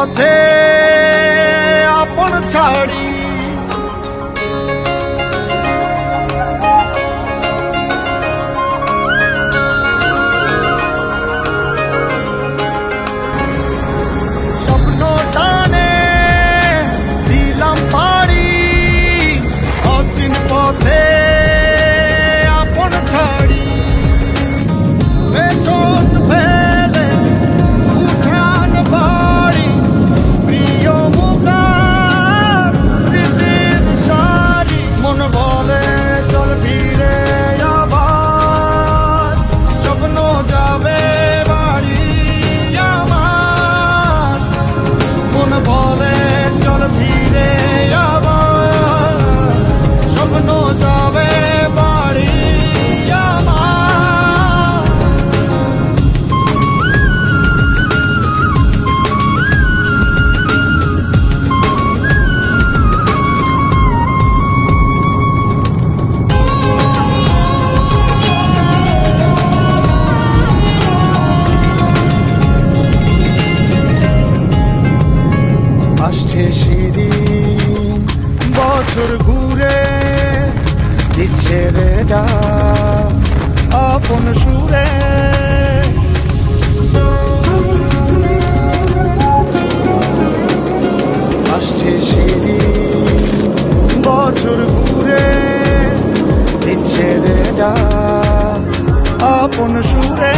পথে আপন ছাড়ি স্বপ্ন টানে দিলাম পাড়ি অচিন পথে আপন ছাড়ি পেছন ফেলে উঠান বাড়ি প্রিয় মুখার স্মৃতির সারি মন বলে চল ফিরে আবার স্বপ্ন যাবে বাড়ি আমার মন বলে চল ফিরে আবার স্বপ্ন যাবে বাড়ি আমার আসছে সেদিন বছর ঘুরে দিচ্ছে রে ডাক আপন সুরে আসছে সেদিন বছর ঘুরে দিচ্ছে রে ডাক আপন সুরে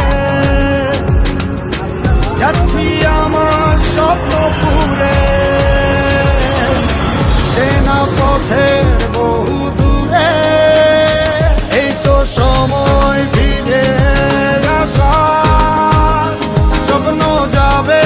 যাচ্ছি আমার স্বপ্ন পুরে চেনা পথের বহু দূরে এই তো সময় ফিরে আসা স্বপ্ন যাবে